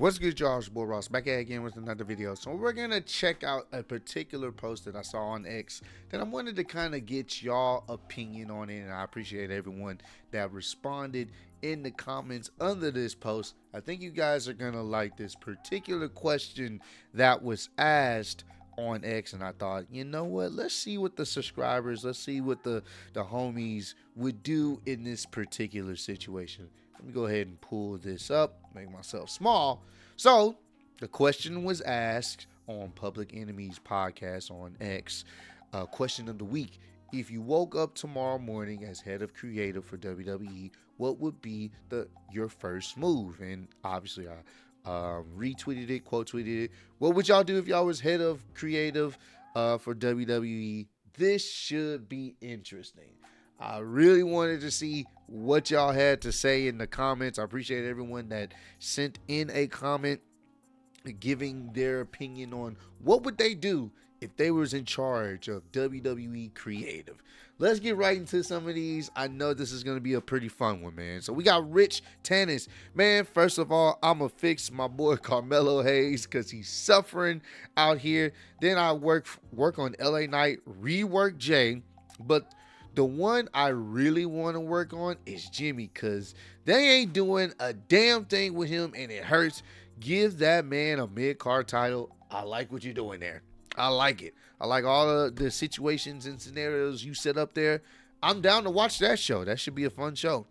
What's good, y'all? It's your boy Ross back at again with another video. So we're gonna check out a particular post that I saw on X that I wanted to kind of get y'all opinion on it, and I appreciate everyone that responded in the comments under this post. I think you guys are gonna like this particular question that was asked on X, and I thought, you know what? Let's see what the subscribers, let's see what the homies would do in this particular situation. Let me go ahead and pull this up, make myself small. So, the question was asked on Public Enemy's podcast on X. Question of the week. If you woke up tomorrow morning as head of creative for WWE, what would be your first move? And obviously, I retweeted it, quote tweeted it. What would y'all do if y'all was head of creative for WWE? This should be interesting. I really wanted to see what y'all had to say in the comments. I appreciate everyone that sent in a comment giving their opinion on what would they do if they was in charge of WWE creative. Let's get right into some of these. I know this is going to be a pretty fun one, man. So we got Rich Tannis. Man, first of all, I'm going to fix my boy Carmelo Hayes because he's suffering out here. Then I work on LA Knight, rework Jay. But the one I really want to work on is Jimmy, because they ain't doing a damn thing with him and it hurts. Give that man a mid-card title. I like what you're doing there. I like it. I like all of the situations and scenarios you set up there. I'm down to watch that show. That should be a fun show.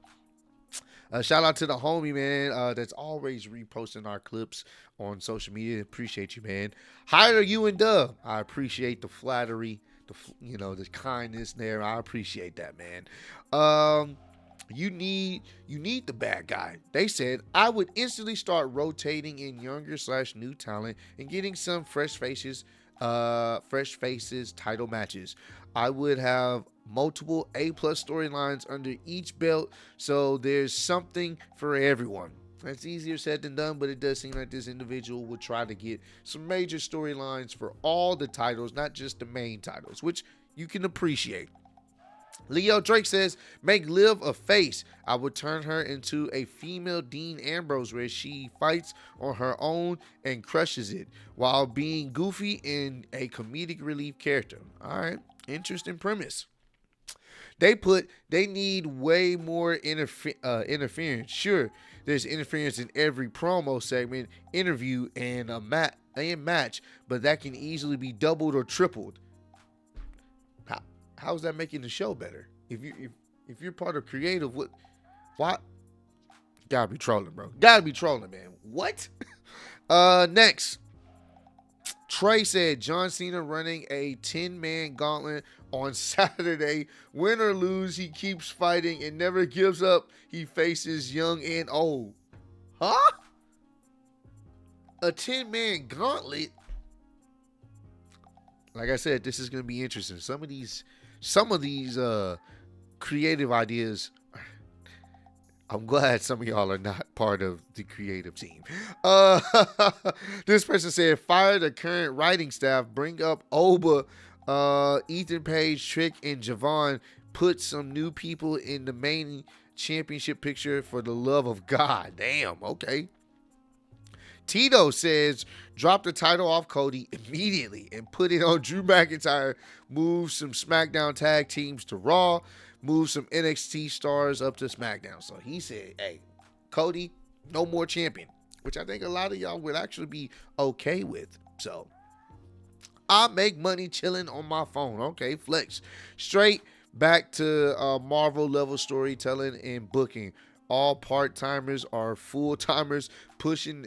Shout out to the homie, man, that's always reposting our clips on social media. Appreciate you, man. Hire you and Dub. I appreciate the flattery. The kindness there. I appreciate that, man. You need the bad guy. They said I would instantly start rotating in younger / new talent and getting some fresh faces title matches. I would have multiple A+ storylines under each belt, so there's something for everyone. That's easier said than done, but it does seem like this individual would try to get some major storylines for all the titles, not just the main titles, which you can appreciate. Leo Drake says, make Liv a face. I would turn her into a female Dean Ambrose where she fights on her own and crushes it while being goofy and a comedic relief character. All right, interesting premise. They need way more interference. Sure, there's interference in every promo segment, interview, and match, but that can easily be doubled or tripled. How's that making the show better? If you're part of creative, what? Gotta be trolling, bro. Gotta be trolling, man. What? Next. Trey said John Cena running a 10-man gauntlet on Saturday. Win or lose, he keeps fighting and never gives up. He faces young and old. Huh? A 10-man gauntlet? Like I said, this is going to be interesting. Some of these creative ideas, I'm glad some of y'all are not part of the creative team. This person said, fire the current writing staff, bring up Oba, Ethan Page, Trick, and Javon. Put some new people in the main championship picture for the love of God. Damn, okay. Tito says, drop the title off Cody immediately and put it on Drew McIntyre. Move some SmackDown tag teams to Raw. Move some NXT stars up to SmackDown. So he said, hey, Cody, no more champion, which I think a lot of y'all would actually be okay with. So I make money chilling on my phone. Okay, flex. Straight back to Marvel level storytelling and booking. All part-timers are full-timers, pushing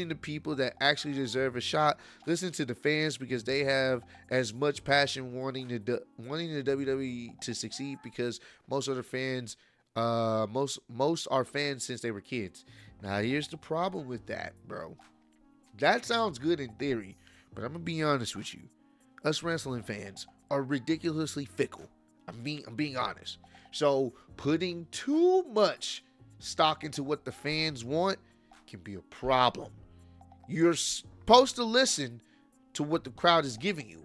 the people that actually deserve a shot. Listen to the fans because they have as much passion wanting the WWE to succeed, because most of the fans, most are fans since they were kids. Now here's the problem with that, bro. That sounds good in theory, but I'm gonna be honest with you. Us wrestling fans are ridiculously fickle. I'm being honest. So putting too much stock into what the fans want can be a problem. You're supposed to listen to what the crowd is giving you,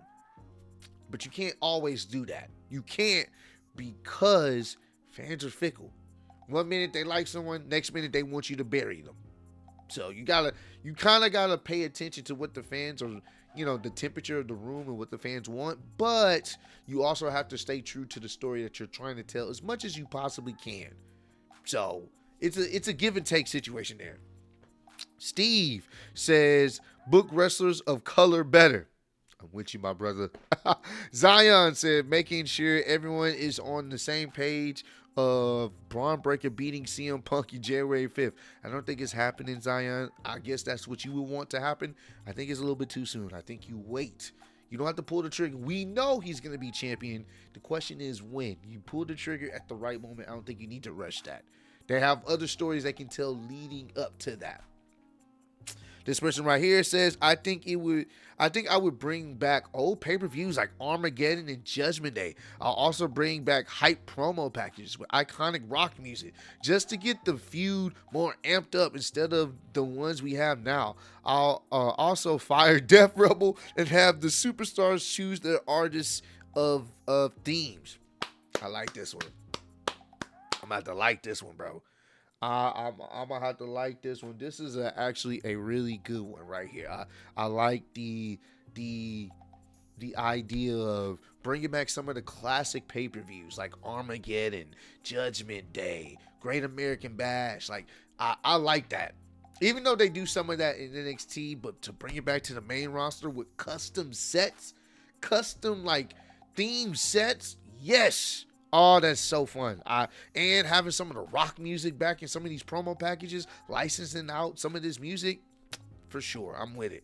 but you can't always do that. You can't, because fans are fickle. One minute they like someone, next minute they want you to bury them. So you kind of gotta pay attention to what the fans are, the temperature of the room and what the fans want. But you also have to stay true to the story that you're trying to tell as much as you possibly can. So it's a give and take situation there. Steve says, book wrestlers of color better. I'm with you, my brother. Zion said, making sure everyone is on the same page of Braun Breaker beating CM Punk in January 5th. I don't think it's happening, Zion. I guess that's what you would want to happen. I think it's a little bit too soon. I think you wait. You don't have to pull the trigger. We know he's going to be champion. The question is when. You pull the trigger at the right moment. I don't think you need to rush that. They have other stories they can tell leading up to that. This person right here says, I think I would bring back old pay-per-views like Armageddon and Judgment Day. I'll also bring back hype promo packages with iconic rock music just to get the feud more amped up instead of the ones we have now. I'll also fire Def Rebel and have the superstars choose their artists of themes. I like this one. I'm about to like this one, bro. I'm gonna have to like this one. This is actually a really good one right here. I like the idea of bringing back some of the classic pay-per-views like Armageddon, Judgment Day, Great American Bash. Like I like that. Even though they do some of that in NXT, but to bring it back to the main roster with custom sets, custom like theme sets, yes. Oh, that's so fun. And having some of the rock music back in some of these promo packages, licensing out some of this music, for sure. I'm with it.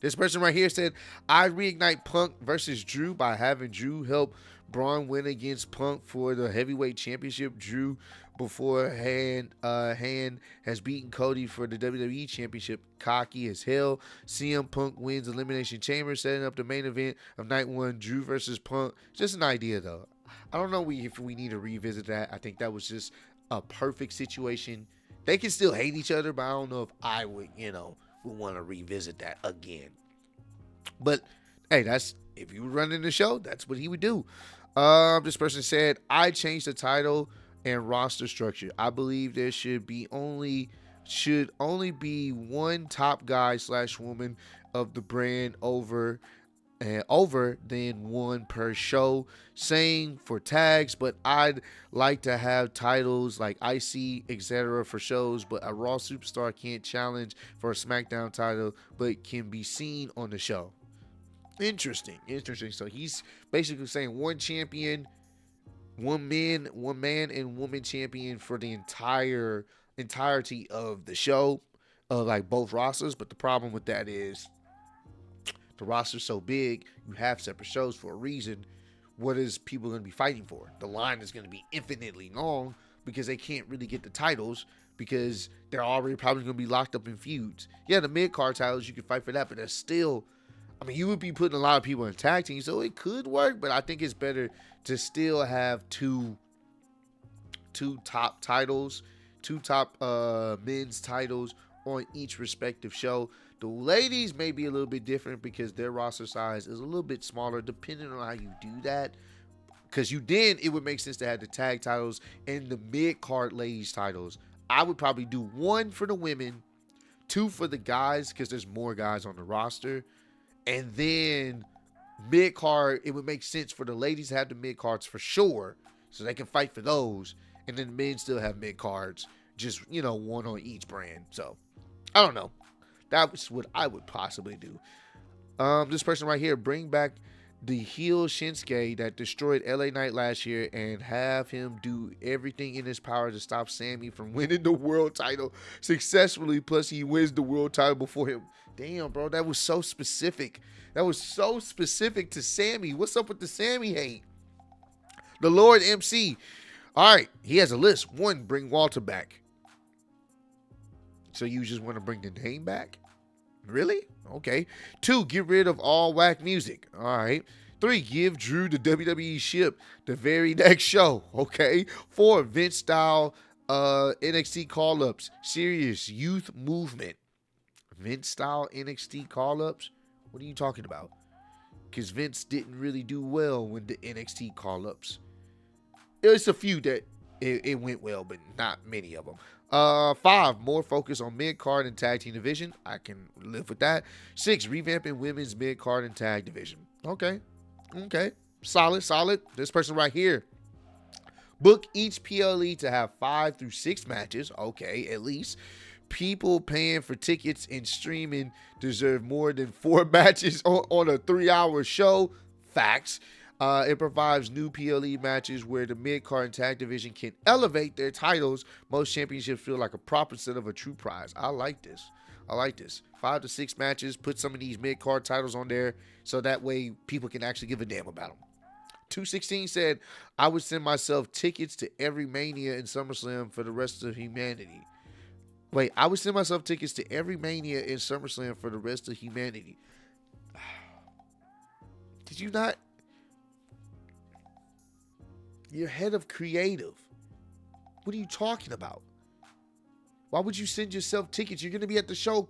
This person right here said, I reignite Punk versus Drew by having Drew help Braun win against Punk for the heavyweight championship. Drew beforehand has beaten Cody for the WWE championship. Cocky as hell. CM Punk wins Elimination Chamber, setting up the main event of night one, Drew versus Punk. Just an idea, though. I don't know if we need to revisit that. I think that was just a perfect situation. They can still hate each other, but I don't know if I would, would want to revisit that again. But hey, if you were running the show, that's what he would do. This person said, I changed the title and roster structure. I believe there should only be one top guy / woman of the brand over than one per show. Same for tags, but I'd like to have titles like IC, etc. for shows, but a Raw superstar can't challenge for a SmackDown title, but can be seen on the show. Interesting. So he's basically saying one champion, one man and woman champion for the entirety of the show, like both rosters. But the problem with that is the roster's so big, you have separate shows for a reason. What is people going to be fighting for? The line is going to be infinitely long because they can't really get the titles because they're already probably going to be locked up in feuds. Yeah, the mid-card titles, you can fight for that, but that's still, you would be putting a lot of people in tag teams, so it could work, but I think it's better to still have two top titles, two top men's titles on each respective show. The ladies may be a little bit different because their roster size is a little bit smaller, depending on how you do that. Because it would make sense to have the tag titles and the mid-card ladies titles. I would probably do one for the women, two for the guys, because there's more guys on the roster. And then mid-card, it would make sense for the ladies to have the mid-cards for sure, so they can fight for those. And then the men still have mid-cards, just, one on each brand. So, I don't know. That's what I would possibly do. This person right here, bring back the heel Shinsuke that destroyed LA Knight last year and have him do everything in his power to stop Sammy from winning the world title successfully. Plus, he wins the world title before him. Damn, bro, that was so specific. That was so specific to Sammy. What's up with the Sammy hate? The Lord MC. All right, he has a list. 1, bring Walter back. So you just want to bring the name back? Really? Okay. 2, get rid of all whack music. All right. 3, give Drew the WWE ship the very next show. Okay. 4, Vince style NXT call-ups. Serious youth movement. Vince style NXT call-ups? What are you talking about? Because Vince didn't really do well with the NXT call-ups. There's a few that it went well, but not many of them. Five, more focus on mid card and tag team division. I can live with that. Six, revamping women's mid card and tag division. Okay. Okay. Solid. This person right here. Book each PLE to have 5 through 6 matches. Okay, at least. People paying for tickets and streaming deserve more than 4 matches on a 3-hour show. Facts. It provides new PLE matches where the mid-card and tag division can elevate their titles. Most championships feel like a proper set of a true prize. I like this. 5 to 6 matches. Put some of these mid-card titles on there so that way people can actually give a damn about them. 216 said, I would send myself tickets to every Mania and SummerSlam for the rest of humanity. Wait, I would send myself tickets to every Mania and SummerSlam for the rest of humanity. Did you not? You're head of creative. What are you talking about? Why would you send yourself tickets? You're going to be at the show.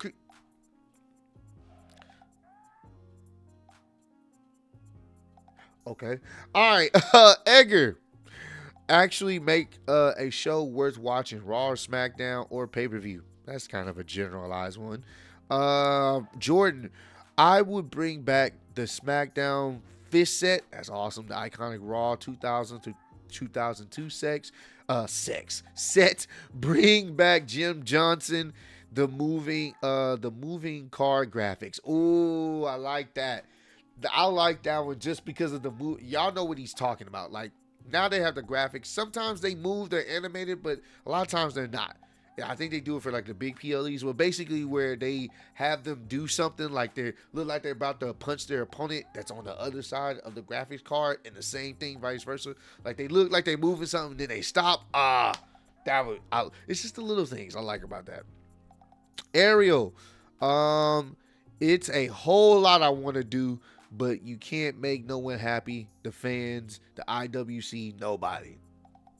Okay. All right. Edgar. Actually make a show worth watching. Raw or SmackDown or pay-per-view. That's kind of a generalized one. Jordan. I would bring back the SmackDown fist set. That's awesome. The iconic Raw 2000 to 2002 set. Bring back Jim Johnson. The moving card graphics. Ooh, I like that. I like that one just because of the move. Y'all know what he's talking about. Like, now they have the graphics. Sometimes they move, they're animated, but a lot of times they're not. Yeah, I think they do it for like the big PLEs, well, basically where they have them do something like they look like they're about to punch their opponent that's on the other side of the graphics card, and the same thing vice versa. Like they look like they're moving something, then they stop. It's just the little things I like about that. Ariel, it's a whole lot I want to do, but you can't make no one happy. The fans, the IWC, nobody.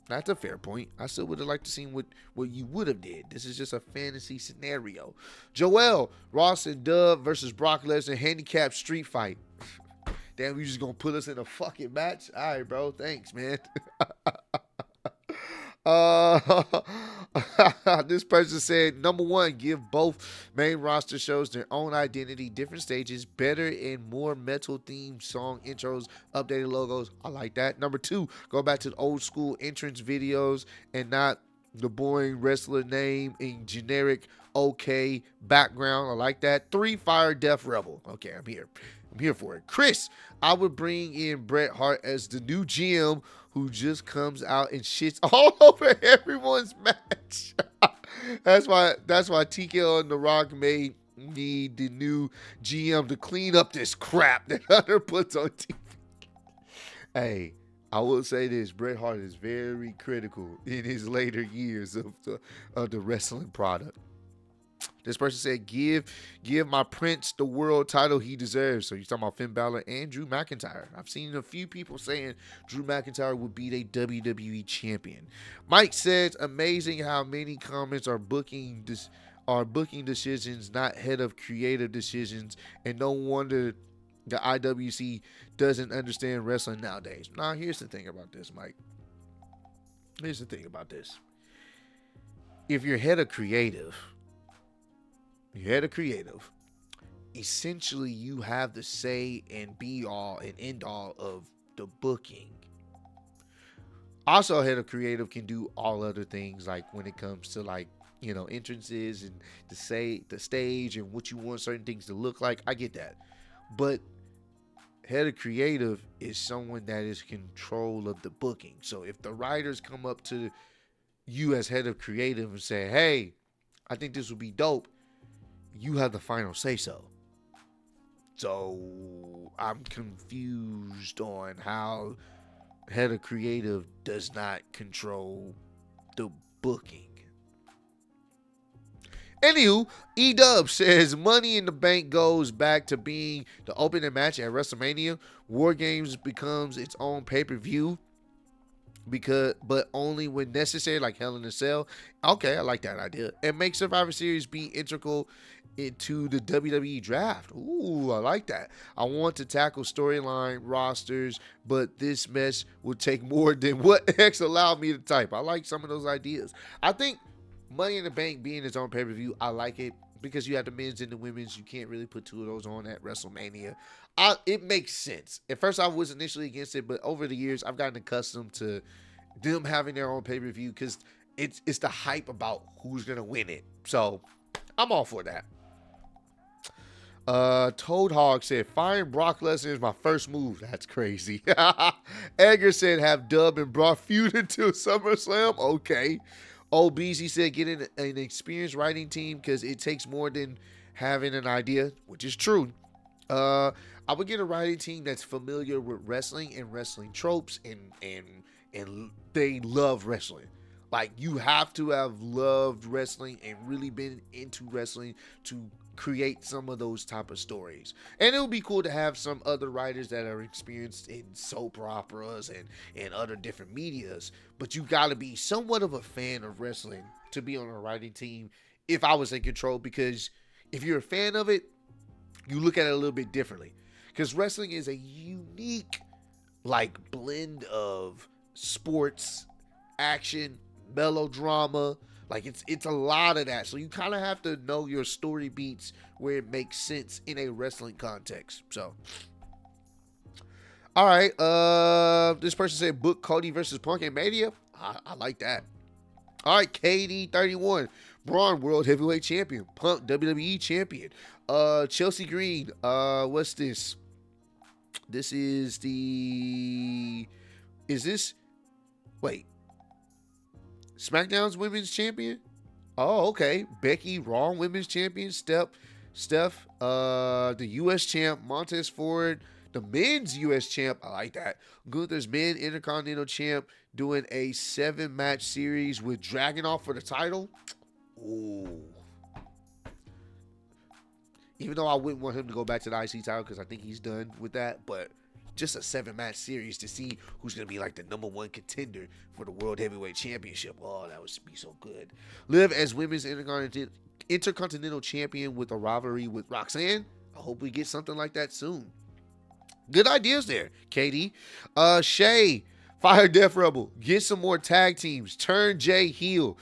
That's a fair point. I still would have liked to see what you would have did. This is just a fantasy scenario. Joel, Ross and Dub versus Brock Lesnar handicap street fight. Damn, you just gonna put us in a fucking match? All right, bro. Thanks, man. This person said, number one, give both main roster shows their own identity, different stages, better and more metal themed song intros, updated logos. I like that. Number two, go back to the old school entrance videos and not the boring wrestler name in generic okay background. I like that. Three, fire Death Rebel. Okay, I'm here for it. Chris, I would bring in Bret Hart as the new GM who just comes out and shits all over everyone's match. That's why TKO and The Rock need the new GM to clean up this crap that Hunter puts on TV. Hey, I will say this: Bret Hart is very critical in his later years of the wrestling product. This person said, give my Prince the world title he deserves. So you're talking about Finn Balor and Drew McIntyre. I've seen a few people saying Drew McIntyre would be a WWE champion. Mike says, amazing how many comments are booking decisions, not head of creative decisions, and no wonder the IWC doesn't understand wrestling nowadays. Now, here's the thing about this, Mike. Here's the thing about this. If you're head of creative, essentially you have the say and be all and end all of the booking. Also, head of creative can do all other things, like when it comes to like, entrances and the stage and what you want certain things to look like. I get that. But head of creative is someone that is control of the booking. So if the writers come up to you as head of creative and say, hey, I think this would be dope, you have the final say so. So I'm confused on how head of creative does not control the booking. Anywho, E-Dub says Money in the Bank goes back to being the opening match at WrestleMania. War Games becomes its own pay-per-view, but only when necessary, like Hell in a Cell. Okay, I like that idea. And make Survivor Series be integral into the WWE draft. Ooh, I like that. I want to tackle storyline rosters, but this mess will take more than what X allowed me to type. I like some of those ideas. I think Money in the Bank being its own pay-per-view, I like it because you have the men's and the women's. You can't really put two of those on at WrestleMania. It makes sense. At first, I was initially against it, but over the years, I've gotten accustomed to them having their own pay-per-view because it's the hype about who's gonna win it. So I'm all for that. Toad Hog said, firing Brock Lesnar is my first move. That's crazy. Edgar said, have Dub and Brock feud until SummerSlam. Okay. Old Beezy said, get an experienced writing team because it takes more than having an idea, which is true. I would get a writing team that's familiar with wrestling and wrestling tropes and they love wrestling. Like, you have to have loved wrestling and really been into wrestling to create some of those type of stories. And it would be cool to have some other writers that are experienced in soap operas and other different medias. But you got to be somewhat of a fan of wrestling to be on a writing team if I was in control, because if you're a fan of it, you look at it a little bit differently. Because wrestling is a unique, like, blend of sports, action, melodrama. Like, it's a lot of that. So you kind of have to know your story beats where it makes sense in a wrestling context. So, all right. This person said book Cody versus Punk and Mania. I like that. All right, KD31, Braun World Heavyweight Champion, Punk WWE Champion. Chelsea Green. What's this? This is the. Is this? Wait. SmackDown's Women's Champion? Oh, okay. Becky, Raw Women's Champion. Steph, the U.S. Champ. Montez Ford, the Men's U.S. Champ. I like that. Gunther's Men Intercontinental Champ, doing a 7-match series with Dragunov for the title. Ooh. Even though I wouldn't want him to go back to the IC title because I think he's done with that, but just a 7-match series to see who's going to be like the #1 contender for the World Heavyweight Championship. Oh, that would be so good. Liv as Women's Intercontinental Champion with a rivalry with Roxanne. I hope we get something like that soon. Good ideas there, Katie. Shay, fire Death Rebel. Get some more tag teams. Turn Jay heel.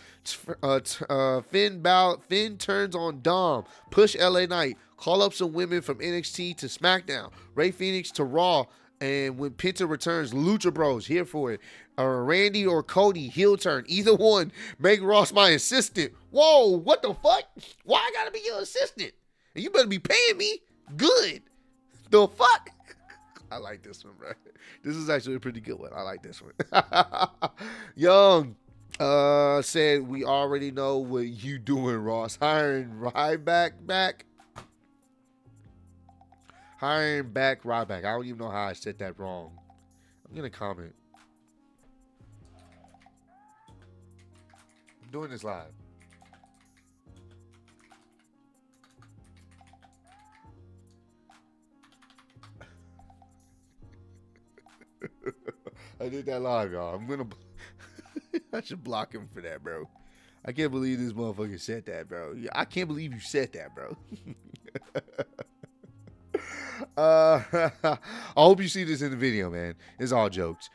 Finn turns on Dom. Push LA Knight. Call up some women from NXT to SmackDown. Ray Phoenix to Raw. And when Penta returns, Lucha Bros, here for it. Randy or Cody, heel turn. Either one. Make Ross my assistant. Whoa, what the fuck? Why I gotta be your assistant? And you better be paying me good. The fuck? I like this one, bro. This is actually a pretty good one. I like this one. Young said, we already know what you doing, Ross. Hiring Ryback back. Hiring back Ryback. I don't even know how I said that wrong. I'm going to comment. I'm doing this live. I did that live, y'all. I'm going to... I should block him for that, bro. I can't believe this motherfucker said that, bro. I can't believe you said that, bro. I hope you see this in the video, man. It's all jokes.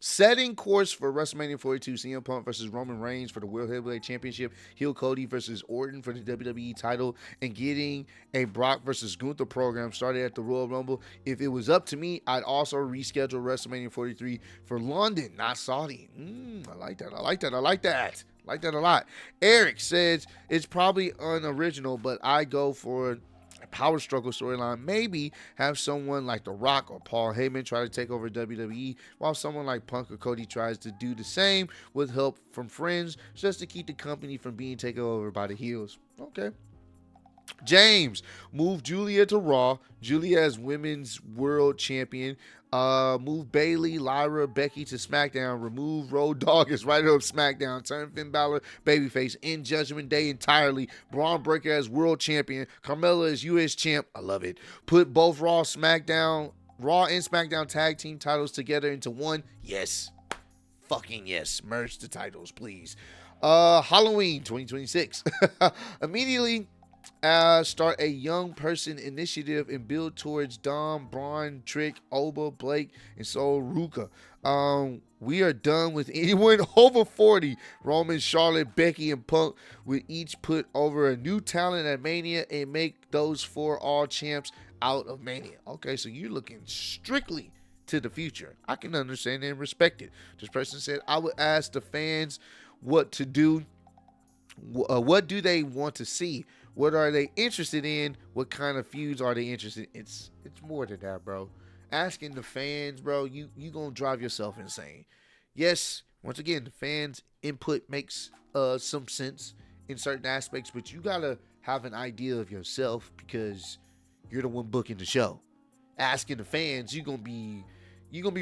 Setting course for WrestleMania 42, CM Punk versus Roman Reigns for the World Heavyweight Championship, heel Cody versus Orton for the WWE title, and getting a Brock versus Gunther program started at the Royal Rumble. If it was up to me, I'd also reschedule WrestleMania 43 for London, not Saudi. I like that. I like that. I like that. I like that a lot. Eric says it's probably unoriginal, but I go for power struggle storyline. Maybe have someone like The Rock or Paul Heyman try to take over WWE, while someone like Punk or Cody tries to do the same with help from friends, just to keep the company from being taken over by the heels. Okay. James, move Julia to Raw. Julia as Women's World Champion. Move Bayley, Lyra, Becky to SmackDown. Remove Road Dogg as writer of SmackDown. Turn Finn Balor babyface in Judgment Day entirely. Braun Breaker as World Champion. Carmella as U.S. Champ. I love it. Put both Raw and SmackDown tag team titles together into one. Yes. Fucking yes. Merge the titles, please. Halloween 2026. Immediately Start a young person initiative and build towards Dom, Braun, Trick, Oba, Blake, and so Ruka. We are done with anyone over 40. Roman, Charlotte, Becky, and Punk would each put over a new talent at Mania and make those 4 all champs out of Mania. Okay, so you're looking strictly to the future. I can understand and respect it. This person said, I would ask the fans what to do. What do they want to see? What are they interested in? What kind of feuds are they interested in? It's more than that, bro. Asking the fans, bro, you gonna drive yourself insane. Yes, once again, the fans' input makes some sense in certain aspects, but you gotta have an idea of yourself because you're the one booking the show. Asking the fans, you're gonna be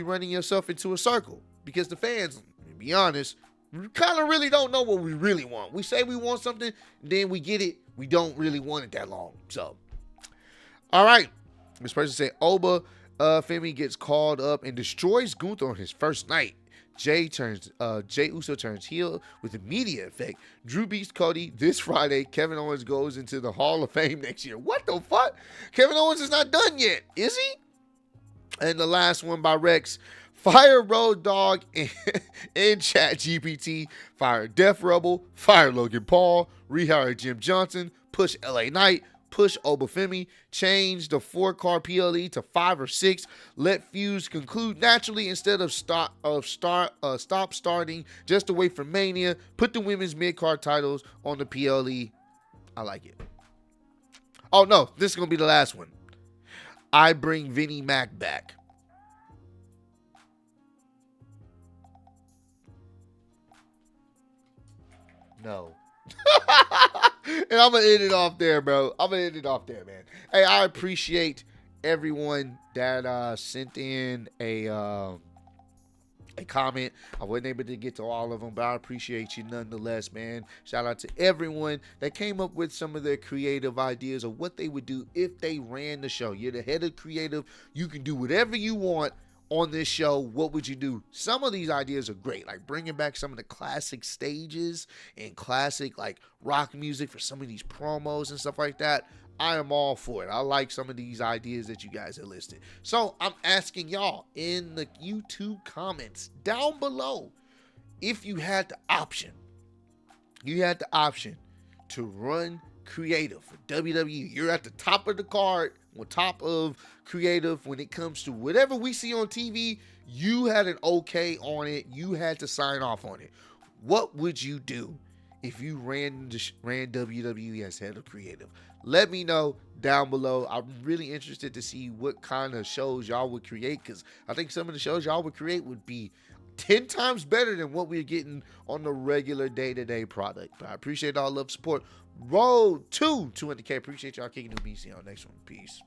running yourself into a circle because the fans, to be honest, we kind of really don't know what we really want. We say we want something, then we get it. We don't really want it that long. So, all right. This person said Oba Femi gets called up and destroys Gunther on his first night. Jay Uso turns heel with immediate effect. Drew beats Cody this Friday. Kevin Owens goes into the Hall of Fame next year. What the fuck? Kevin Owens is not done yet, is he? And the last one by Rex. Fire Road Dogg and Chat GPT. Fire Death Rebel. Fire Logan Paul. Rehire Jim Johnson. Push LA Knight. Push Obafemi. Change the 4-card PLE to 5 or 6. Let feuds conclude naturally instead of stop starting just to wait for Mania. Put the women's mid-card titles on the PLE. I like it. Oh no, this is gonna be the last one. I bring Vinnie Mac back. No. And I'm going to end it off there, bro. I'm going to end it off there, man. Hey, I appreciate everyone that sent in a comment. I wasn't able to get to all of them, but I appreciate you nonetheless, man. Shout out to everyone that came up with some of their creative ideas of what they would do if they ran the show. You're the head of creative. You can do whatever you want on this show. What would you do? Some of these ideas are great, like bringing back some of the classic stages and classic like rock music for some of these promos and stuff like that. I am all for it. I like some of these ideas that you guys have listed. So I'm asking y'all in the YouTube comments down below, if you had the option to run creative for WWE, you're at the top of the card, on top of creative when it comes to whatever we see on TV, you had an okay on it, you had to sign off on it. What would you do if you ran WWE as head of creative? Let me know down below. I'm really interested to see what kind of shows y'all would create, because I think some of the shows y'all would create would be 10 times better than what we're getting on the regular day-to-day product. But I appreciate all love, support. Road to 200K. Appreciate y'all kicking the BC on next one. Peace.